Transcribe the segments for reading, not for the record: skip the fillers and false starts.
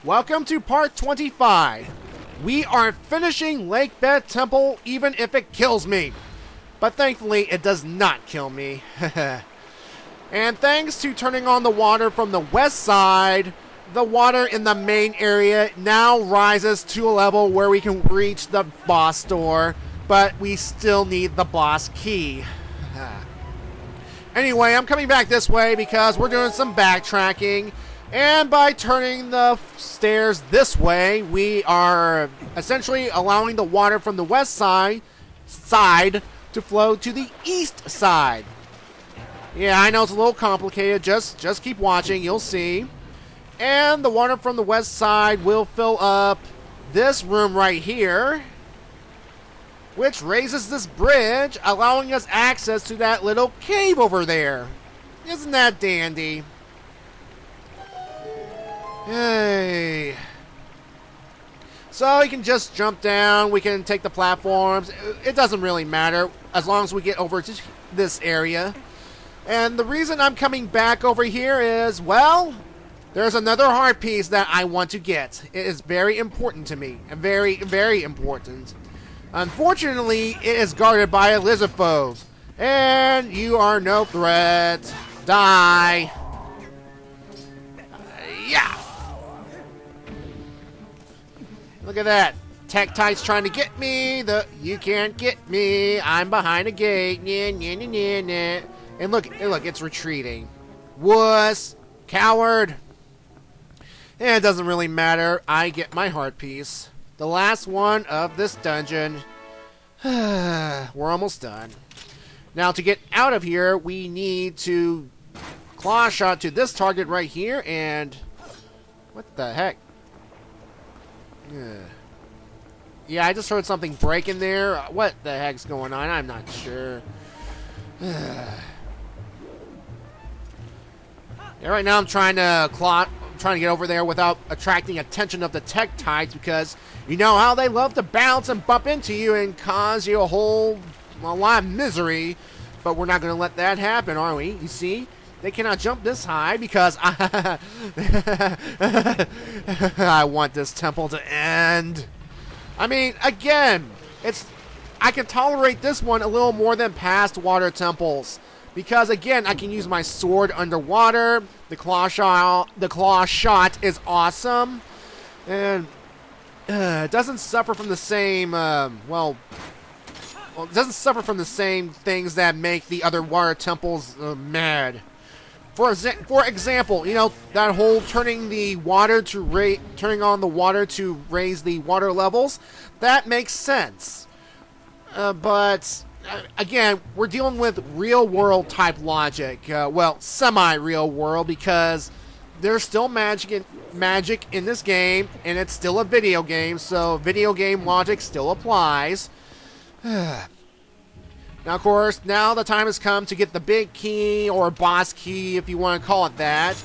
Welcome to part 25. We are finishing Lakebed Temple even if it kills me. But thankfully it does not kill me. And thanks to turning on the water from the west side, the water in the main area now rises to a level where we can reach the boss door, but we still need the boss key. Anyway, I'm coming back this way because we're doing some backtracking, and by turning the stairs this way, we are essentially allowing the water from the west side to flow to the east side. Yeah, I know it's a little complicated. Just keep watching, you'll see. And the water from the west side will fill up this room right here, which raises this bridge, allowing us access to that little cave over there. Isn't that dandy? Hey. So you can just jump down, we can take the platforms. It doesn't really matter as long as we get over to this area. And the reason I'm coming back over here is, well, there's another heart piece that I want to get. It is very important to me. Very, very important. Unfortunately, it is guarded by a lizard foe. And you are no threat. Die. Yeah. Look at that. Tektite's trying to get me. You can't get me. I'm behind a gate. Nya, nya, nya, nya, nya. And look, it's retreating. Wuss. Coward. And it doesn't really matter. I get my heart piece. The last one of this dungeon. We're almost done. Now to get out of here, we need to claw shot to this target right here, and what the heck? Yeah, I just heard something break in there. What the heck's going on? I'm not sure. Yeah, right now I'm trying to get over there without attracting attention of the Tektites, because you know how they love to bounce and bump into you and cause you a lot of misery. But we're not going to let that happen, are we? You see, they cannot jump this high because I want this temple to end. I mean, again, I can tolerate this one a little more than past water temples. Because again, I can use my sword underwater. The claw shot is awesome, and it doesn't suffer from the same it doesn't suffer from the same things that make the other water temples mad. For example, you know that whole turning on the water to raise the water levels. That makes sense, but. Again, we're dealing with real-world type logic. Well, semi-real world, because there's still magic in this game, and it's still a video game, so video game logic still applies. Now, of course, now the time has come to get the big key, or boss key, if you want to call it that,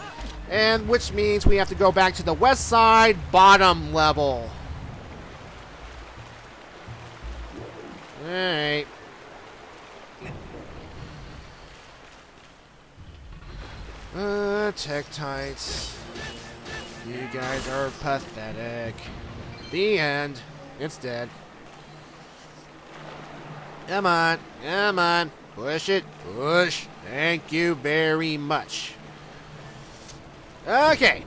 and which means we have to go back to the west side, bottom level. Alright. Tektites. You guys are pathetic. The end. It's dead. Come on. Come on. Push it. Push. Thank you very much. Okay.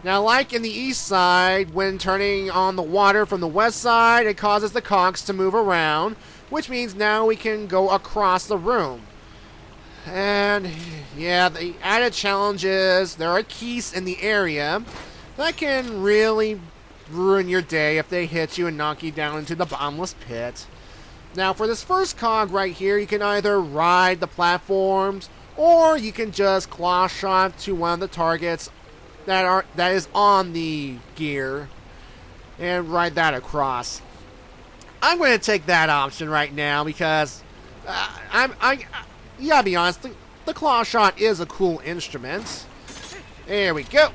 Now, like in the east side, when turning on the water from the west side, it causes the cogs to move around, which means now we can go across the room. And yeah, the added challenge is there are keys in the area that can really ruin your day if they hit you and knock you down into the bottomless pit. Now for this first cog right here, you can either ride the platforms or you can just claw shot to one of the targets that is on the gear and ride that across. I'm going to take that option right now because you gotta be honest, the claw shot is a cool instrument. There we go.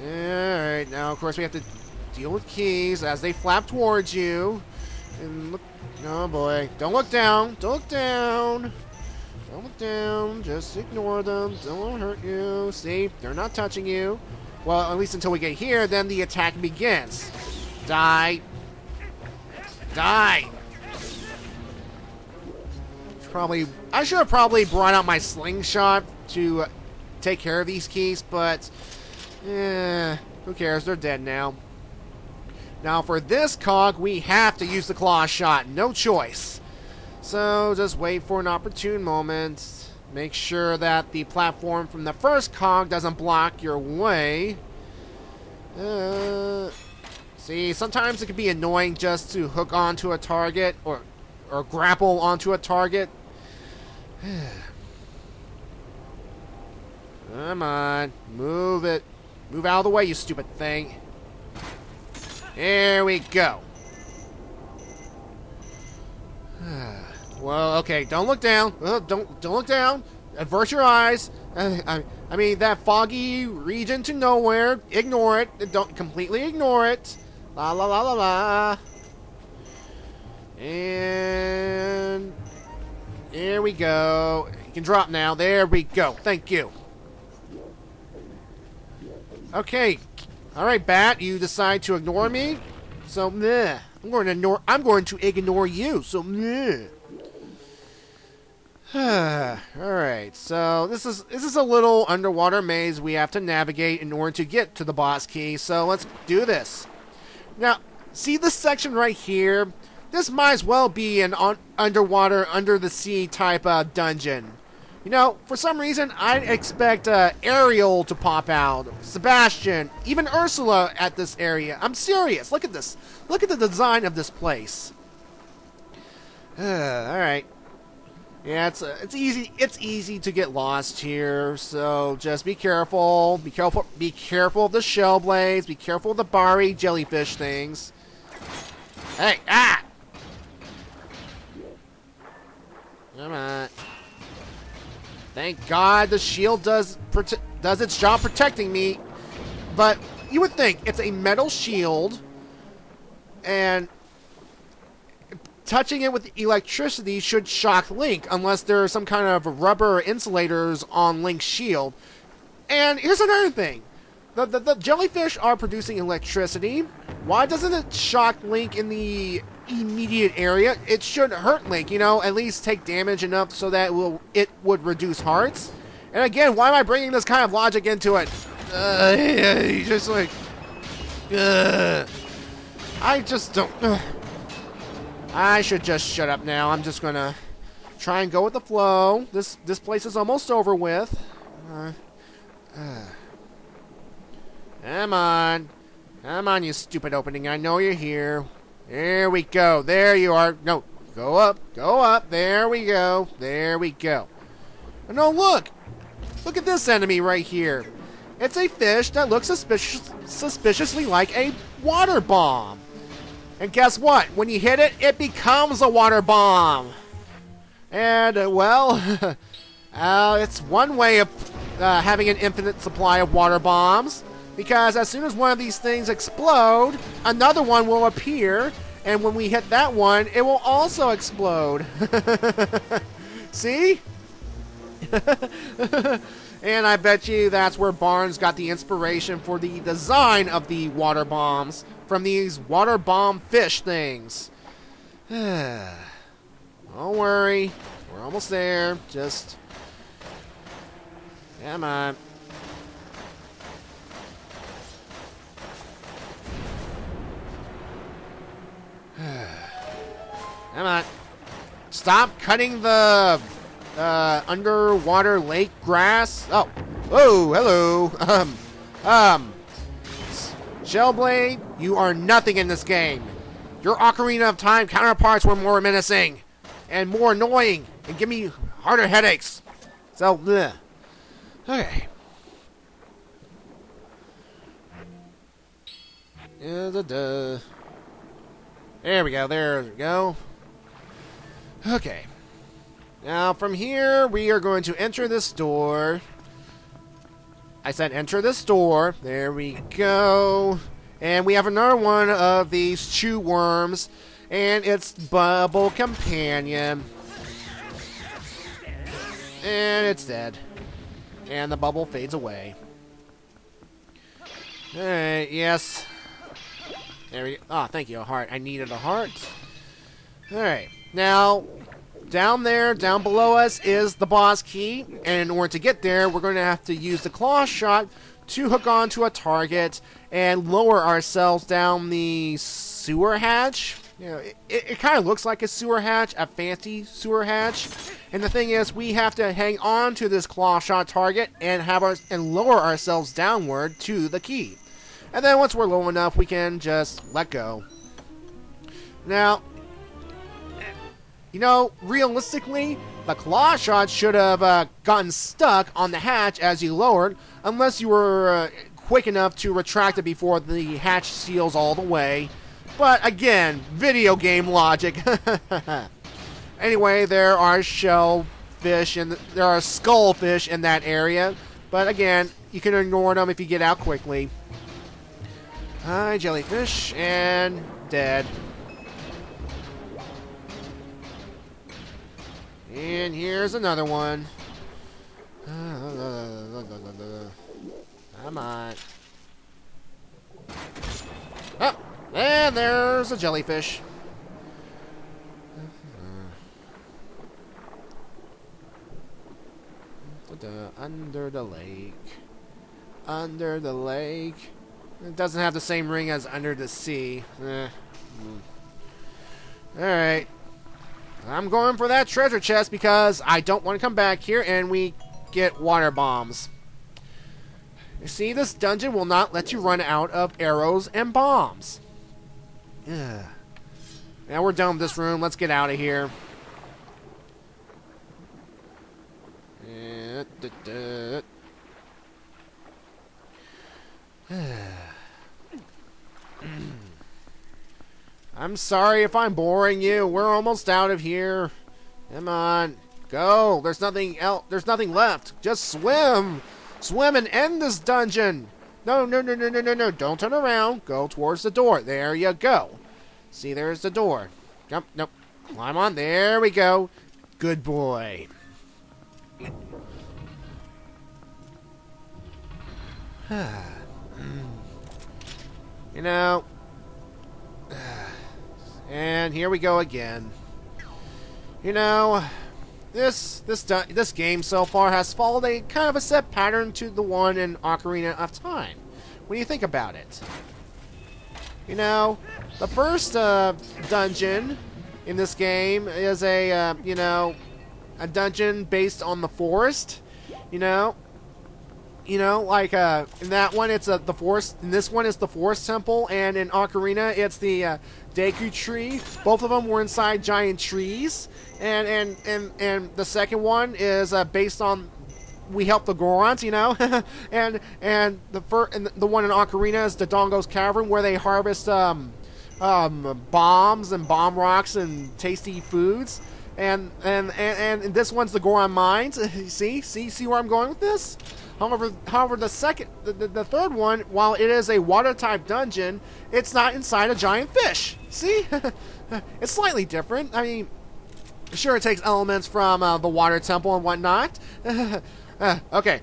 Alright, now of course we have to deal with keys as they flap towards you. And look, oh boy, don't look down, don't look down. Don't look down, just ignore them, don't hurt you. See, they're not touching you. Well, at least until we get here, then the attack begins. Die. Die. I should have probably brought out my slingshot to take care of these keys, but who cares? They're dead now. Now for this cog, we have to use the claw shot. No choice. So just wait for an opportune moment. Make sure that the platform from the first cog doesn't block your way. See, sometimes it can be annoying just to hook onto a target or grapple onto a target. Come on, move it. Move out of the way, you stupid thing. There we go. Well, okay, don't look down. Don't look down. Avert your eyes. I mean, that foggy region to nowhere. Ignore it. Don't completely ignore it. La la la la la. And here we go. You can drop now. There we go. Thank you. Okay. All right, Bat. You decide to ignore me. So, meh. I'm going to ignore you. So, meh. Alright, so this is a little underwater maze we have to navigate in order to get to the boss key, so let's do this. Now, see this section right here? This might as well be an underwater, under the sea type dungeon. You know, for some reason, I'd expect Ariel to pop out, Sebastian, even Ursula at this area. I'm serious, look at this. Look at the design of this place. Alright. Yeah, it's easy. It's easy to get lost here. So just be careful. Be careful. Be careful of the shell blades. Be careful of the Bari jellyfish things. Hey, ah! Come on. Thank God the shield does its job protecting me. But you would think it's a metal shield, and touching it with electricity should shock Link, unless there are some kind of rubber insulators on Link's shield. And here's another thing. The jellyfish are producing electricity. Why doesn't it shock Link in the immediate area? It should hurt Link, you know, at least take damage enough so that it would reduce hearts. And again, why am I bringing this kind of logic into it? He's just like... I just don't... I should just shut up now. I'm just gonna try and go with the flow. This place is almost over with. Come on. Come on, you stupid opening. I know you're here. There we go. There you are. No, go up. Go up. There we go. There we go. Oh, no, look. Look at this enemy right here. It's a fish that looks suspiciously like a water bomb. And guess what? When you hit it, it becomes a water bomb. And, well, it's one way of having an infinite supply of water bombs. Because as soon as one of these things explode, another one will appear. And when we hit that one, it will also explode. See? And I bet you that's where Barnes got the inspiration for the design of the water bombs. From these water bomb fish things. Don't worry. We're almost there. Just... come on. Come on. Stop cutting the underwater lake grass. Oh. Oh, hello. Shellblade, you are nothing in this game. Your Ocarina of Time counterparts were more menacing and more annoying and give me harder headaches. So, bleh. Okay. There we go, there we go. Okay. Now, from here, we are going to enter this door. I said enter this door. There we go. And we have another one of these chew worms. And it's Bubble Companion. And it's dead. And the bubble fades away. Alright, yes. There we go. Oh, thank you, a heart. I needed a heart. Alright, now, down there, down below us, is the boss key. And in order to get there, we're going to have to use the claw shot to hook onto a target and lower ourselves down the sewer hatch. You know, it kind of looks like a sewer hatch, a fancy sewer hatch. And the thing is, we have to hang on to this claw shot target and lower ourselves downward to the key. And then once we're low enough, we can just let go. Now, you know, realistically, the claw shot should have gotten stuck on the hatch as you lowered, unless you were quick enough to retract it before the hatch seals all the way. But again, video game logic. Anyway, there are shellfish and there are skullfish in that area. But again, you can ignore them if you get out quickly. Hi, jellyfish, and dead. And here's another one. Come on. Oh, and there's a jellyfish. Under the lake. Under the lake. It doesn't have the same ring as under the sea. Alright. I'm going for that treasure chest because I don't want to come back here and we get water bombs. You see, this dungeon will not let you run out of arrows and bombs. Ugh. Now we're done with this room. Let's get out of here. I'm sorry if I'm boring you. We're almost out of here. Come on. Go. There's nothing else. There's nothing left. Just swim. Swim and end this dungeon. No. Don't turn around. Go towards the door. There you go. See, there's the door. Nope. Climb on. There we go. Good boy. You know, and here we go again. You know, this game so far has followed a kind of a set pattern to the one in Ocarina of Time. When you think about it, you know, the first dungeon in this game is a a dungeon based on the forest. Like in that one it's the forest. In this one it's the forest temple, and in Ocarina it's the Deku tree. Both of them were inside giant trees, and the second one is based on we help the Gorons, and the one in Ocarina is the Dongo's Cavern, where they harvest bombs and bomb rocks and tasty foods. And this one's the Goron Mines. See where I'm going with this? However, the third one, while it is a water-type dungeon, it's not inside a giant fish. See? It's slightly different. I mean, sure, it takes elements from the water temple and whatnot. Okay.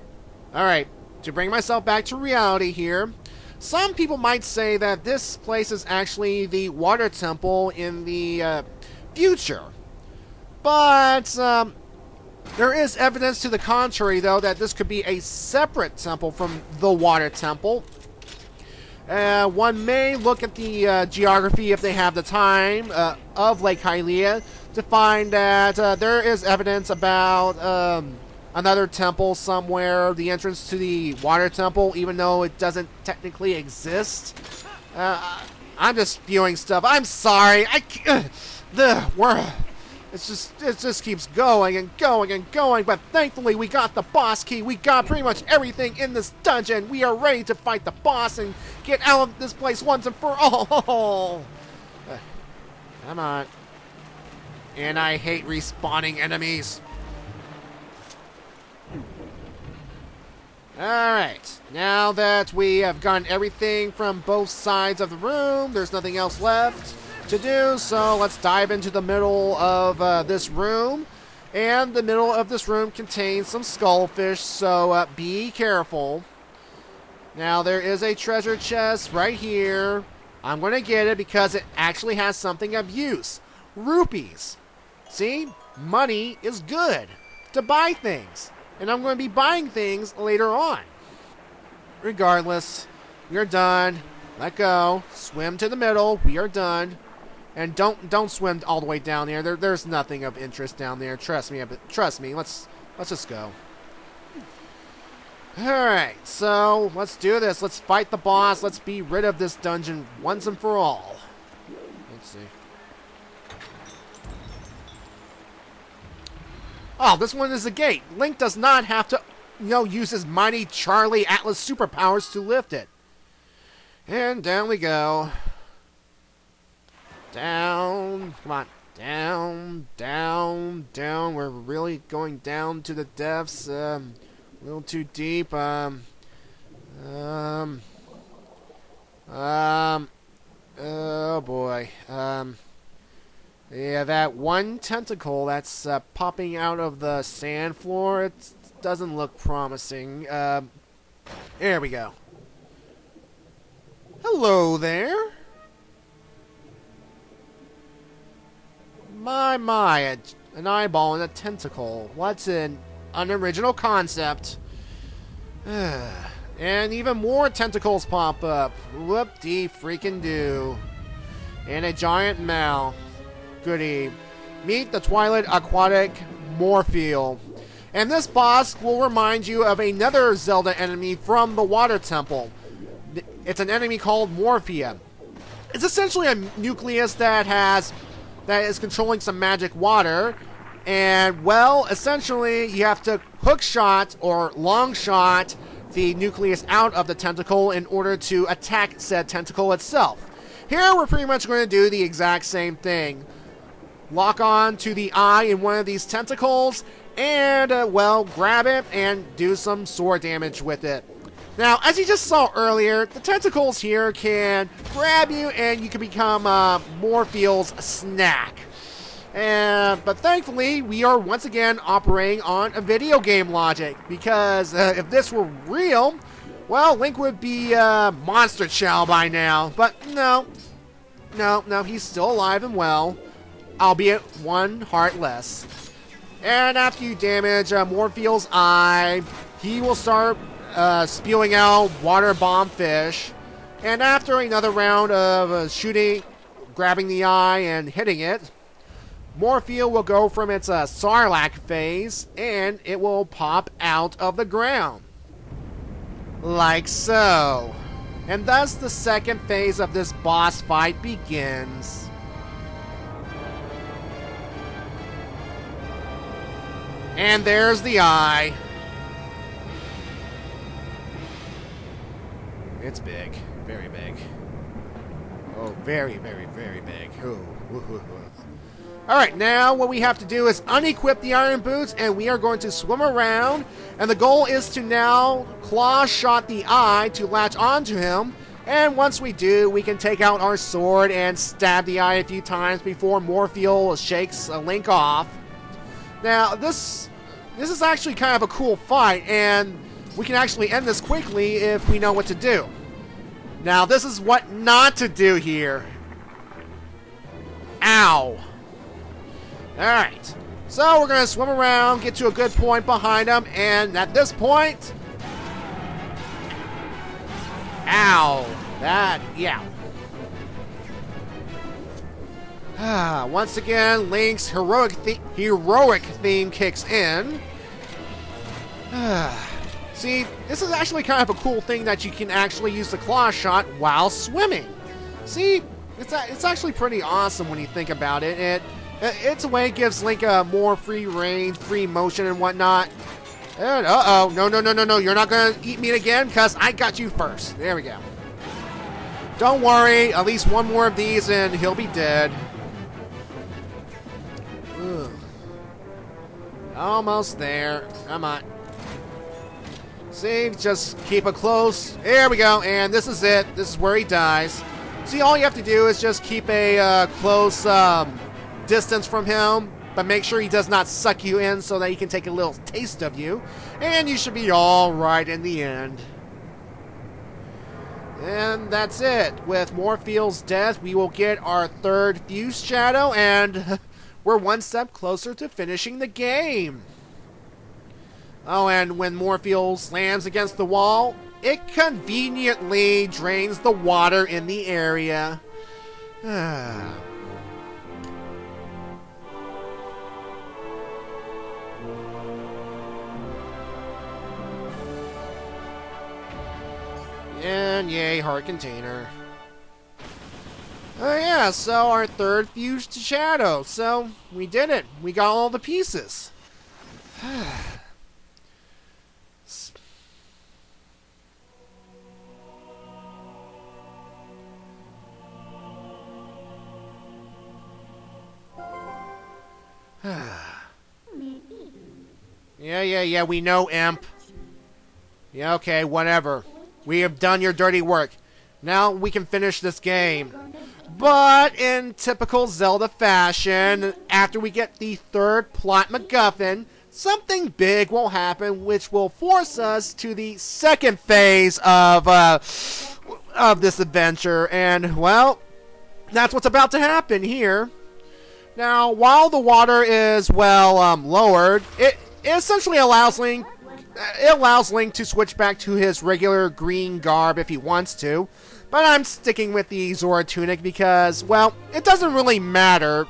Alright. To bring myself back to reality here, some people might say that this place is actually the water temple in the future. But there is evidence to the contrary, though, that this could be a separate temple from the water temple. One may look at the geography, if they have the time, of Lake Hylia to find that there is evidence about another temple somewhere, the entrance to the water temple, even though it doesn't technically exist. I'm just spewing stuff. I'm sorry. It just keeps going and going and going, but thankfully we got the boss key. We got pretty much everything in this dungeon. We are ready to fight the boss and get out of this place once and for all. Come on. And I hate respawning enemies. Alright, now that we have gotten everything from both sides of the room, there's nothing else left to do, so let's dive into the middle of this room. And the middle of this room contains some skullfish, so be careful. Now, there is a treasure chest right here. I'm going to get it because it actually has something of use. Rupees. See? Money is good to buy things. And I'm going to be buying things later on. Regardless, we are done. Let go. Swim to the middle. We are done. And don't swim all the way down there. There's nothing of interest down there. Trust me. Trust me. Let's just go. Alright, so let's do this. Let's fight the boss. Let's be rid of this dungeon once and for all. Let's see. Oh, this one is a gate. Link does not have to, use his mighty Charlie Atlas superpowers to lift it. And down we go. Down. Come on. Down, down, down. We're really going down to the depths. A little too deep. Oh boy. Yeah, that one tentacle that's popping out of the sand floor, it doesn't look promising. There we go. Hello there. My, an eyeball and a tentacle. What's an unoriginal concept? And even more tentacles pop up. Whoop-dee-freaking-do. And a giant mouth. Goody. Meet the Twilight aquatic Morphle. And this boss will remind you of another Zelda enemy from the Water Temple. It's an enemy called Morphia. It's essentially a nucleus that is controlling some magic water. And, well, essentially, you have to hook shot or long shot the nucleus out of the tentacle in order to attack said tentacle itself. Here, we're pretty much going to do the exact same thing. Lock on to the eye in one of these tentacles and, well, grab it and do some sword damage with it. Now, as you just saw earlier, the tentacles here can grab you and you can become Morphle's snack. But thankfully, we are once again operating on a video game logic. Because if this were real, well, Link would be Monster Chow by now. But no, he's still alive and well. Albeit one heart less. And after you damage Morphle's eye, he will start spewing out water bomb fish. And after another round of shooting, grabbing the eye and hitting it, Morphle will go from its Sarlacc phase, and it will pop out of the ground. Like so. And thus the second phase of this boss fight begins. And there's the eye. It's big. Very big. Oh, very, very, very big. Ooh. Alright, now what we have to do is unequip the iron boots, and we are going to swim around. And the goal is to now claw shot the eye to latch onto him. And once we do, we can take out our sword and stab the eye a few times before Morphle shakes Link off. Now, this is actually kind of a cool fight, and we can actually end this quickly if we know what to do. Now, this is what not to do here. Ow. Alright, so we're going to swim around, get to a good point behind him, and at this point... Ow. Yeah. Once again, Link's heroic theme kicks in. See, this is actually kind of a cool thing that you can actually use the claw shot while swimming. See, it's actually pretty awesome when you think about it. It's a way it gives Link a more free range, free motion and whatnot. And uh-oh, no, you're not gonna eat me again, because I got you first. There we go. Don't worry, at least one more of these and he'll be dead. Ugh. Almost there. Come on. See, just keep it close. There we go, and this is it. This is where he dies. See, all you have to do is just keep a close distance from him, but make sure he does not suck you in so that he can take a little taste of you, and you should be all right in the end. And that's it. With Morpheel's death, we will get our third Fuse Shadow, and we're one step closer to finishing the game. Oh, and when Morpheel slams against the wall, it conveniently drains the water in the area. And yay, heart container. Oh yeah, so our third Fused Shadow. So, we did it. We got all the pieces. Yeah, we know, Imp. Yeah, okay, whatever. We have done your dirty work. Now we can finish this game. But in typical Zelda fashion, after we get the third plot MacGuffin, something big will happen which will force us to the second phase of this adventure. And, well, that's what's about to happen here. Now, while the water is, well, lowered, it essentially allows Link to switch back to his regular green garb if he wants to. But I'm sticking with the Zora tunic because, well, it doesn't really matter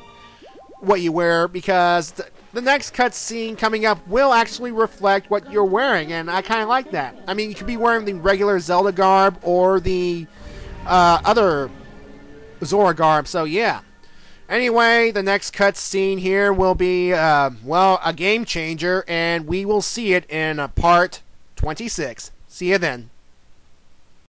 what you wear because the next cutscene coming up will actually reflect what you're wearing, and I kind of like that. I mean, you could be wearing the regular Zelda garb or the other Zora garb, so yeah. Anyway, the next cutscene here will be, well, a game changer, and we will see it in part 26. See you then.